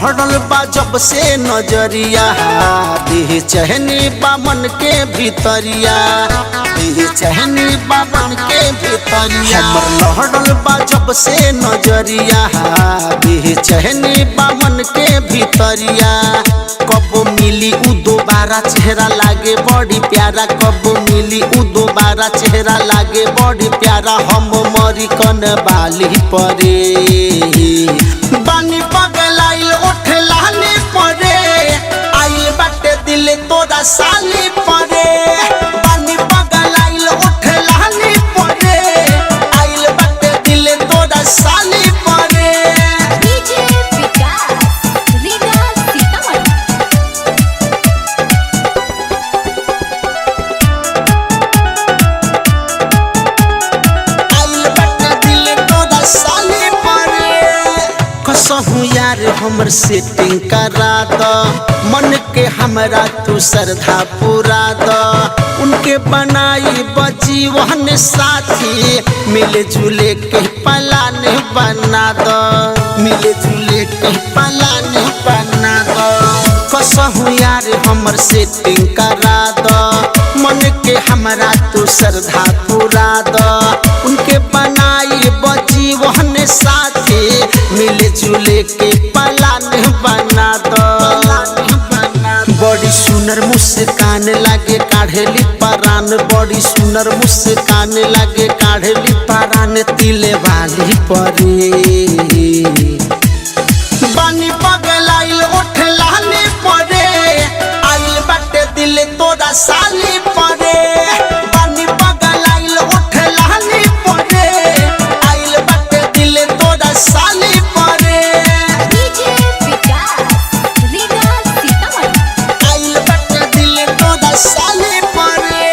लहड़ल बा जब से नजरिया देह चहनी बामन के भीतरिया देह चहनी बामन के भीतरिया हमर लहड़ल बा जब से नजरिया देह चहनी बामन के भीतरिया कब मिली उ दोबारा चेहरा लागे बड़ी प्यारा कब मिली उ दोबारा चेहरा लागे बड़ी प्यारा हम मरी कन बाली परे बानी पगलाइल उठ लाली परे आइल बाटे दिल तोरा साली परे बानी पगलाइल उठ लाली परे आइल बाटे दिल तोरा साली परे डीजे विकास रीगा सीतामढ़ी आइल बाटे दिल तोरा साली परे कसहु यार हमर सेटिंग करा द मन के हमरा तू श्रद्धा पूरा द उनके बनाई बजीवन साथी मिले जुले के पलान बना द मिले जुले के पलान बना द कसहु यार हमर सेटिंग करा द मन के हमरा तू श्रद्धा पूरा द उनके बनाई बजीवन साथी मिले जुले के पलान बना दो बड़ी सुनर मुस्कान लागे काढ़ेली परान बड़ी सुनर मुस्कान लागे काढ़ेली परान तिले वाली परे बानी पगलाइल उठ लाली परे आइल बाटे दिल तोरा साली परे बानी पगलाइल उठ लाली परे आइल बाटे दिल तोरा साली परे डीजे विकास रीगा सीतामढ़ी आइल बाटे दिल तोरा साली परे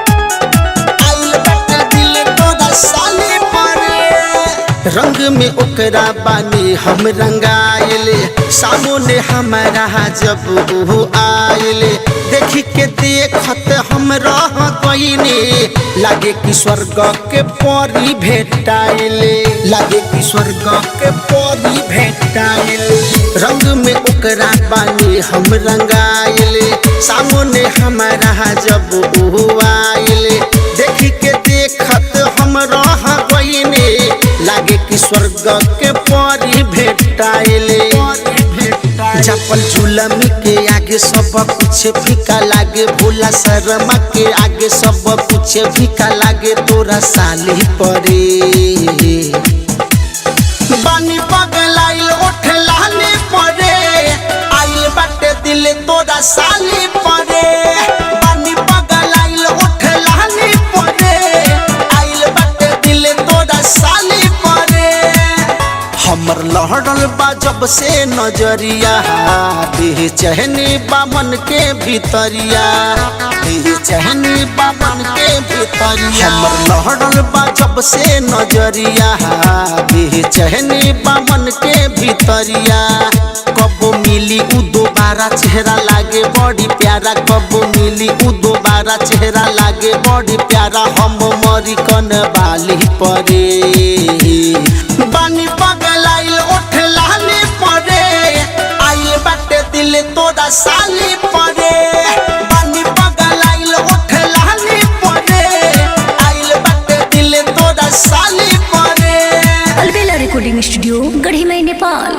आइल बाटे दिल तोरा साली परे रंग में ओकरा बानी हम रंगाइले सामने हमारा जब वो आइले देखी के देखत हम रह गइने लागे कि स्वर्ग के परी भेटाइले लागे कि स्वर्ग के परी भेटाइले रंग में ओकरा बानी हम रंगाइले सामने हमारा जब वो आइले देखी के देखत हम रह गइने लागे कि स्वर्ग के परी भेटाइले चपल झुलमी के आगे सब कुछ फीका लागे भोला शर्मा के आगे सब कुछ फीका लागे तोरा साली परे बानी पगलाइल उठ लाली परे आइल बाटे दिल तोरा साली परे बानी पगलाइल उठ लाली परे आइल बाटे दिल तोरा साली परे हमर लहड़ल बा जब से नजरिया देह चहनी बामन के भीतरिया देह चहनी बामन के भीतरिया हमर लहड़ल बा जब से नजरिया देह चहनी बामन के भीतरिया कब मिली उ दोबारा चेहरा लागे बड़ी प्यारा कब मिली उ दोबारा चेहरा लागे बड़ी प्यारा हम मरी कन बाली परे बानी पगलाइल उठ लाली परे आइल बाटे दिल तोरा साली परे बानी पगलाइल उठ लाली परे आइल बाटे दिल तोरा साली परे अलबेला रिकॉर्डिंग स्टूडियो गढ़ी में नेपाल।